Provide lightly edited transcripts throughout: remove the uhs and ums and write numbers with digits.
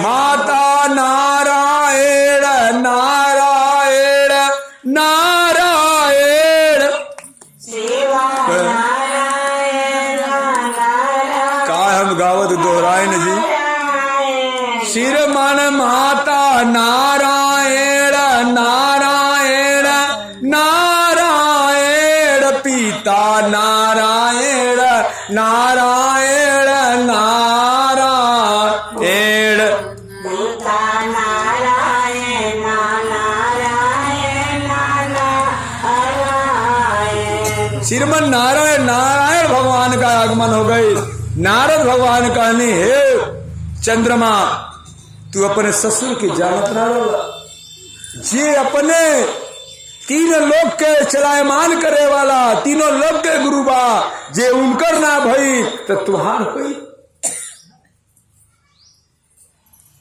माता नारायण नारायण नारायण का हम गावत दोहरायन जी श्रीमान माता नारायण नारायण नारायण पिता नारायण नारायण नारायण पिता नारायण नारायण नारायण। श्रीमन नारायण नारायण भगवान का आगमन हो गई। नारद भगवान कहने हे चंद्रमा तू अपने ससुर की जानत ना जे अपने तीन लोक के चलायमान करे वाला तीनों लोक के गुरु बा जे उनकर ना भई तो तुहार हुई।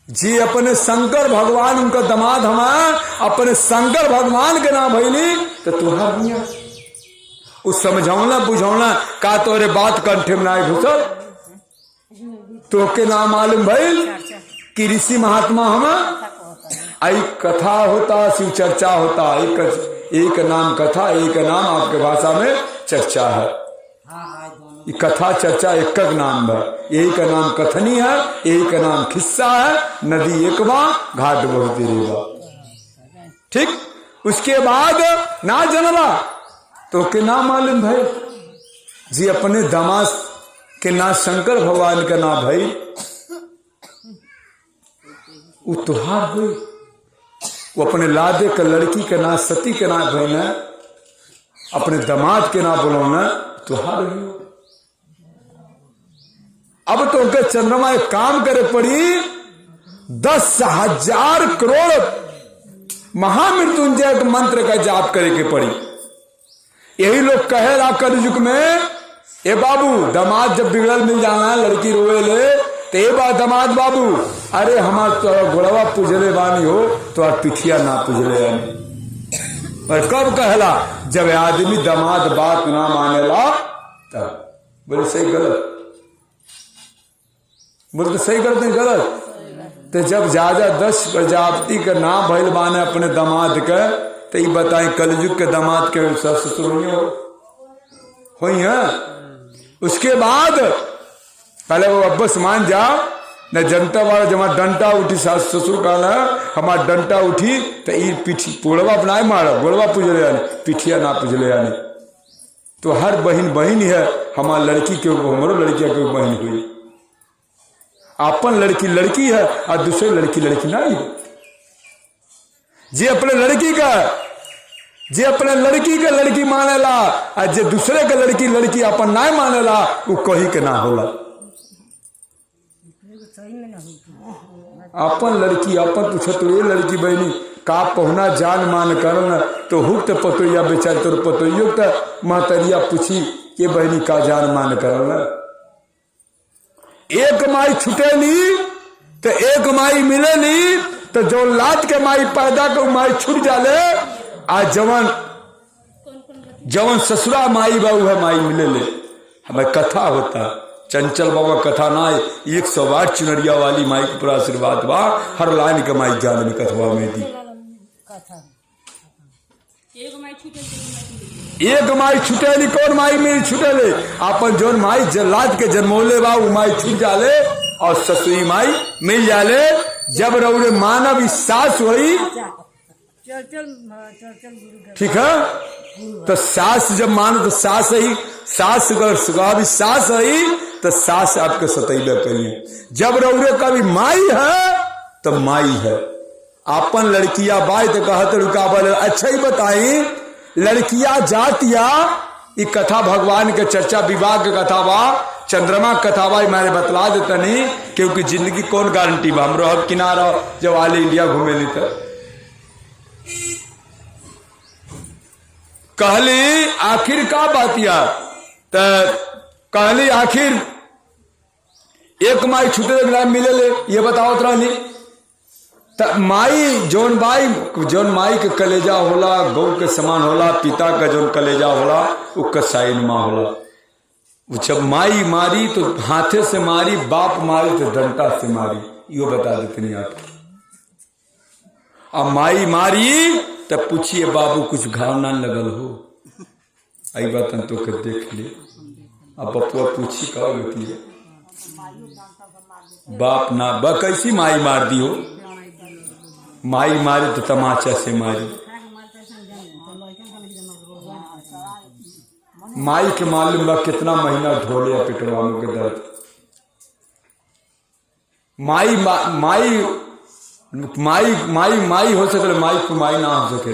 जी अपने शंकर भगवान उनका दमाद हमारा अपने शंकर भगवान के ना भईली तो तुहार दिया उस समझौना बुझौना का तोरे बात कंठे में ना घुसल तो के नाम मालूम भइल कि ऋषि महात्मा हम आई कथा होता शिव चर्चा होता एक नाम कथा एक नाम आपके भाषा में चर्चा है। ये कथा चर्चा एक नाम है यही का नाम कथनी है यही का नाम खिस्सा है। नदी एक बा घाट बहुत बा ठीक। उसके बाद ना जनवा तो के नाम मालूम भाई जी अपने दामाद के ना शंकर भगवान का ना भाई वो तुहार हुई। वो अपने लादे का लड़की के ना सती के ना भाई ना अपने दामाद के ना बुलाना तुहार हुई। अब तो उनके चंद्रमा एक काम करे पड़ी 10,000 करोड़ महामृत्युंजय मंत्र का जाप करे के पड़ी। यही लोग कहे ला कलयुग में ए बाबू दामाद जब बिगड़ल मिल जाना लड़की रोए ले तो ए बा दामाद बाबू अरे हमार तो घोड़वा पुजले बानी हो तो पिठिया ना पुजले बानी। पर कब कहला जब आदमी दामाद बात ना मानेला तब बोले सही गलत बोलते सही गलत नहीं गलत। तो जब ज्यादा 10 प्रजापति का नाम भइल बाने अपने दामाद के तो ये बताए कलयुग के दामाद के ससुर हुई है। उसके बाद पहले वो अब्बस मान जा न जनता वाला जमा डंटा उठी सास ससुर कहना हमारा डंटा उठी तो ये पीठी पोड़वा बनाए मारा गोड़वा पुजले यानी पिठिया ना पुजले यानी। तो हर बहन बहन है हमारी लड़की के हमारो लड़किया के बहन हुई। अपन लड़की लड़की है और दूसरे लड़की लड़की नहीं है। जे अपने लड़की का लड़की मानेला और जे दूसरे के लड़की अपन ना मानेला वो कही के ना होला। अपन लड़की अपन पूछो तो ये लड़की बहनी का पहुना जान मान करना तो हुक तो पतोया बेचार तो पतोइयो तो महतरिया पूछी ये बहनी का जान मान करना। एक माई छुटेली तो एक माई मिलेली तो जो लात के माई पैदा को माई छूट जाले आज जवन ससुरा माई बाबू है माई मिलेले। हमें कथा होता चंचल बाबा कथा ना 108 चुनरिया वाली माई के पूरा आशीर्वाद बा हर लाइन के माई जान में कथवा में दी। एक माई छुटेली कौन माई में छुटेले अपन जोन माई लाद के जन्मोले बा वो माई छूट जाले और ससुरी माई मिल जाले। जब रउरे मानव सास हुई ठीक है तो सास जब मानो तो सास ही सास भी सास ही तो सास आपके सतैबे करिए। जब रउरे का भी माई है तो माई है अपन लड़किया बाई तो कहते रुका बोले अच्छा ही बताई लड़किया जातिया ये कथा भगवान के चर्चा विवाह के कथा बा चंद्रमा कथा बा मैंने बतला देता नहीं क्योंकि जिंदगी कौन गारंटी बा हमरो अब किनारा जब आल इंडिया घूमे ली तो कहली आखिर का बात यार तो कहली आखिर एक माई छुटे मिले ले ये बताओ रही माई जौन माई के कलेजा होला गौ के समान होला पिता का जौन कलेजा होला वो कसाई नुमा होला जब माई मारी तो हाथे से मारी, बाप मारी तो डंटा से मारी, यो बता देते नहीं आपको। अब माई मारी तब पूछिए बाबू कुछ घाव ना लगल हो, आई बात तो के देख ले। अब बपुआ पूछी का होती है, बाप ना बा कैसी माई मार दी हो, माई मारी तो तमाचा से मारी। माई के मालूम बा कितना महीना ढोले पिटवा में के दर्द। माई माई माई माई माई हो सके, माई कुमाई ना हो सके।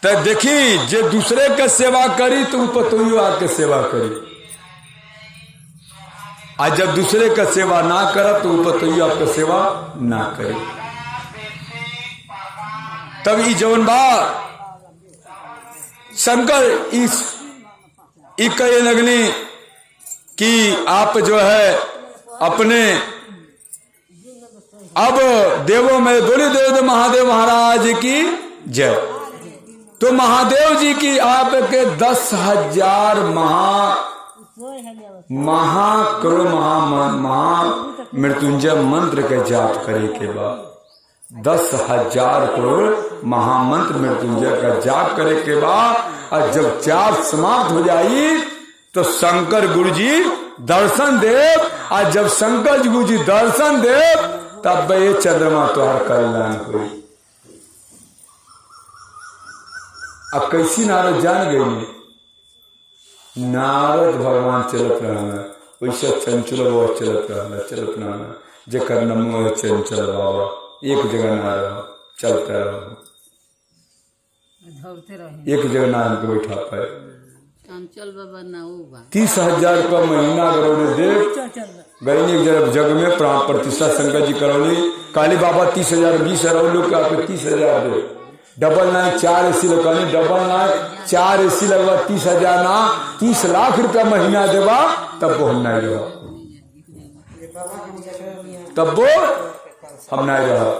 तो देखी जे दूसरे के सेवा करी तो पतोइयो आके सेवा करी, आज जब दूसरे का सेवा ना करा तो पतोइयो आपका सेवा ना करे। तब ई जवन बा शंकर इस कहे लगनी कि आप जो है अपने अब देवों में बोली देव महादेव महाराज की जय। तो महादेव जी की आपके 10,000 महाकरो महा मृत्युंजय मंत्र के जाप करे के बाद 10,000 करोड़ महामंत्र मृत्युंजय का जाप करे के बाद, और जब जाप समाप्त हो जाई तो शंकर गुरु जी दर्शन देव। और जब शंकर गुरु जी दर्शन देव तब ये चंद्रमा तुहार कल्याण हुई। अब कैसी नारद जान गई, नारद भगवान चलत रहना वैसे चंचल बाबा चलत रहना जकर नमो है चंचल बाबा, एक जगह ना रहो, चलते रहो, एक जगह ना हमको बैठा पाए। चंचल बाबा ना होगा 30,000 रुपया महीना करोड़े देव गई जग में प्राण प्रतिष्ठा शंकर जी करौली। काली बाबा 30,000 20,000 लोग आपके 30,000 दे, डबल नाइट 4 AC लगानी, डबल नाइट 4 AC लगवा 30,000 ना 30 लाख रुपया महीना देवा तब वो हम नहीं रहा, तब वो हम नहीं रहा।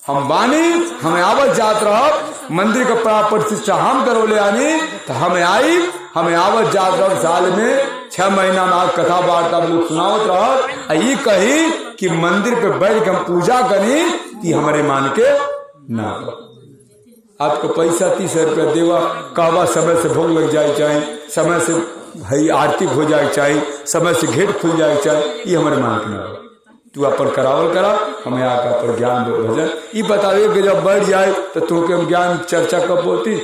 हम बानी हमें आवत जात रह मंदिर का प्राण प्रतिष्ठा हम करौले आनी तो हमें आई, हमें आवत जात रह साल में 6 महीना में आप कथा वार्ता लोग सुनावत रह। ये कही कि मंदिर पे बैठ के हम पूजा करी कि हमारे मान के ना आपको पैसा 30,000 रुपया देवा कहवा समय से भोग लग जाए चाहे, समय से भाई आरती हो जाए चाहे, समय से घेट खुल जाए चाहे, ये हमारे मान के ना। तू अपन करावल करा, हमें आकर पर ज्ञान भजन ये बतावे कि जब बढ़ जाए तो तुमके हम ज्ञान चर्चा कब होती,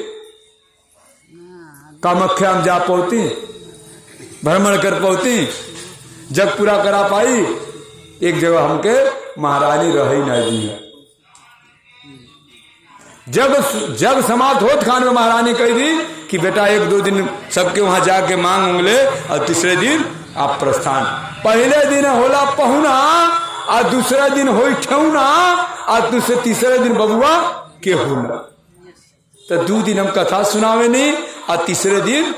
कामाख्या हम जा पहुंची, भ्रमण कर पहुंची, जग पूरा करा पाई। एक जगह हमके महारानी रही नहीं दी है, जब समाप्त होत खान में महारानी कही दी कि बेटा 1-2 दिन सबके वहां जाके मांग उंगले और तीसरे दिन आप प्रस्थान। पहले दिन होला पहुना और दूसरा दिन हो ठेउना और दूसरे तीसरे दिन बबुआ के होना। तो 2 दिन हम कथा सुनावे नहीं और तीसरे दिन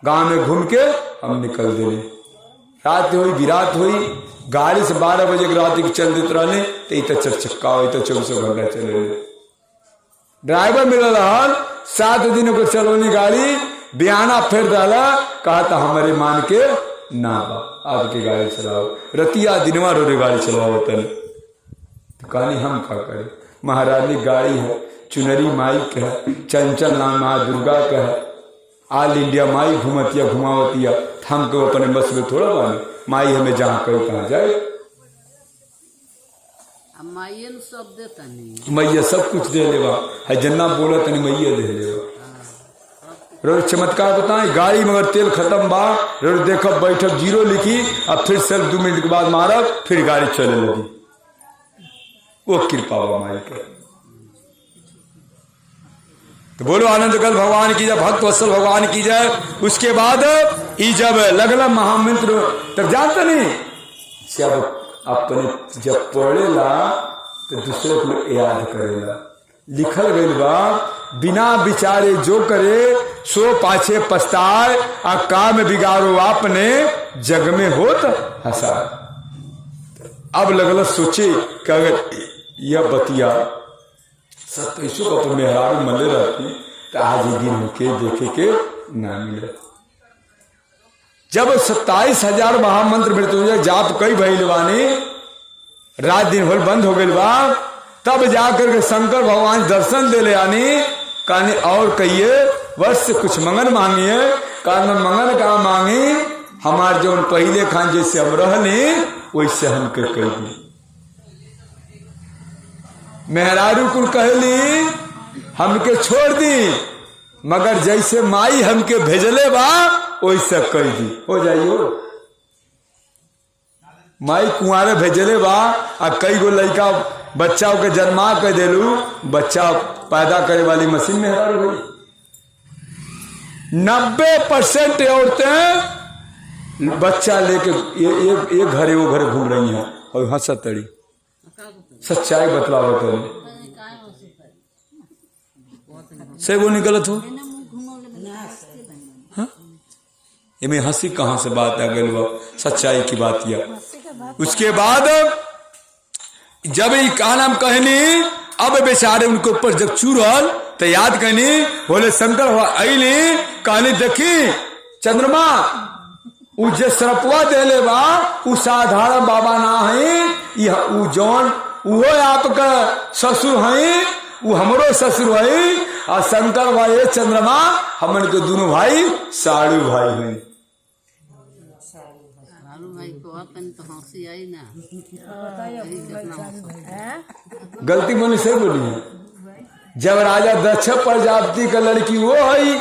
गांव में घूम के हम निकल देने। रात हुई विरात हुई, गाड़ी से 12 बजे के रात चल देते रहने तो इत 4 चक्का हो 24 घंटा चले। ड्राइवर मिल रहा 7 दिन को चलोनी गाड़ी, बयाना फिर डाला कहा था हमारे मान के ना बा आपकी गाड़ी चलाओ, रतिया दिनवा रोरे गाड़ी चलाओ तन। तो कहानी हम क्या करें, महारानी गाड़ी है, चुनरी माई का है, चंचल नाम माँ दुर्गा का है, ऑल इंडिया माई घुमतिया घुमावतिया, हमको अपने बस में थोड़ा बानी, माई हमें जहाँ कहीं कहाँ जाए। सब देता नहीं, मैया सब कुछ दे लेवा है, जन्ना बोला तनी मैया दे लेवा। रोज चमत्कार बताएं, गाड़ी मगर तेल खत्म बा, रोज देखब बैठक 0 लिखी अब फिर सिर्फ 2 मिनट के बाद मारब फिर गाड़ी चले लगी। वो कृपा हुआ माई के। तो बोलो आनंद कल भगवान की जय, भक्त वत्सल भगवान की जय। उसके बाद ई जब लगला महामंत्र तब जानते नहीं, जब अपने जब पढ़ेला तो दूसरे को याद करेला। लिखल गई बा बिना विचारे जो करे सो पाछे पछताए, आ काम बिगाड़ो आपने जग में होत हंसा। अब लगल सोचे कि अगर यह बतिया 27 को अपन मेहरारू मले रहती तो आज ही दिन होके देखे के ना मिले। जब 27,000 महामंत्र मृत्युंजय जाप कई भइल बानी, रात दिन भर बंद हो गइल बा, तब जाकर के शंकर भगवान दर्शन देले आनी। कहनी और कहिए वर्ष से कुछ मंगन मांगिए। कारण मंगन का मांगी, हमार जो पहले खान जैसे हम रहनी वैसे हमके कह दी। मेहरारू कुल कहली हमके छोड़ दी, मगर जैसे माई हमके भेजले बा वैसे कह दी। हो जाइयो माई कुंवारे भेजले बा, आ कई गो लड़का बच्चा के जन्मा कर देलू, बच्चा पैदा करे वाली मशीन मेहरारू गई। 90% औरतें बच्चा लेके एक घरे वो घरे घूम रही हैं और हंसत तड़ी। सच्चाई बतलावत है से वो निकलत हो। इनमें हंसी कहां से बात आ गई, वो सच्चाई की बात यह। उसके बाद जब ये का नाम कहनी, अब बेचारे उनके ऊपर जब चूरल तो याद कहनी बोले शंकर अली कहनी देखी चंद्रमा उ जे सरपवा देले बा उ साधारण बाबा ना है, उ जौन वो आपका ससुर है, वो हमरो ससुर है। और शंकर भाई चंद्रमा हमन के दोनों भाई साड़ू भाई हैं। तो हंसी आई ना, गलती मैंने सही बोली है। जब राजा दक्ष प्रजापति का लड़की वो है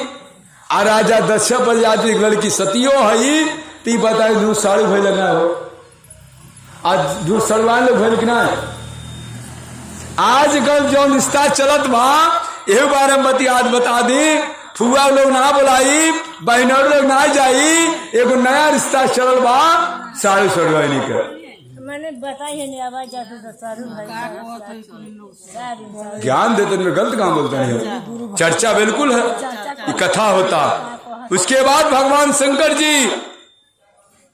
और राजा दक्ष प्रजापति की लड़की सतियो है, ती बताए दू साड़ू भाई लगा हो। आज दू सलवान लोग भाई ना आजकल जो रिश्ता चलत बा एक बार हम बता दी, फुआ लोग ना बुलाई, बहनों लोग ना जाई, एगो नया रिश्ता चलल बा साड़ू सड़वानी का। मैंने बताई है नहीं आवाज ज्ञान देते में गलत काम बोलता नहीं है, चर्चा बिल्कुल है, ये कथा होता। उसके बाद भगवान शंकर जी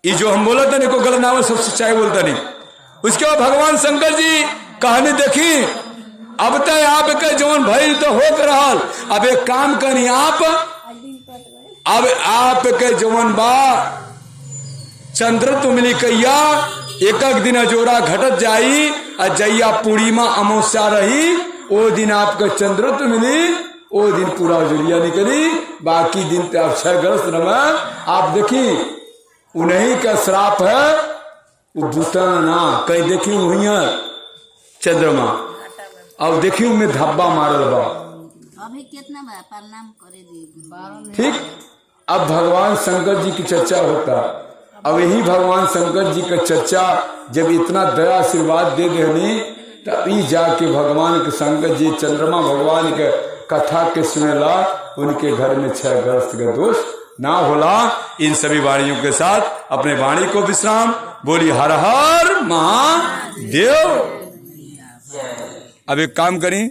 ये जो हम बोलते नहीं को गलत नाम सब सच्चाई बोलता नहीं। उसके बाद भगवान शंकर जी कहानी देखी, अब तक आपके जौन भइल तो हो रहा, अब एक काम करी आप, अब आपके जौन बा चंद्र तुमली कैया एक दिन अजोरा घटत जाई, अजैया पूर्णिमा अमावस्या रही, वो दिन आपका चंद्र मिली, वो दिन पूरा जुड़िया निकली, बाकी दिन तो अक्षरग्रस्त रहा। आप देखी उन्हीं का श्राप है, वो बूटा ना कहीं देखी वही चंद्रमा, अब देखी उनमें धब्बा मारल बा। अभी कितना प्रणाम करे दी। ठीक, अब भगवान शंकर जी की चर्चा होता। अब यही भगवान शंकर जी का चर्चा जब इतना दया आशीर्वाद दे देनी, तभी जाके भगवान के शंकर जी चंद्रमा भगवान के कथा के सुनेला, उनके घर में 6 ग्रस्त का दोष ना होला। इन सभी वाणियों के साथ अपने वाणी को विश्राम बोली। हर हर महादेव। अब एक काम करें,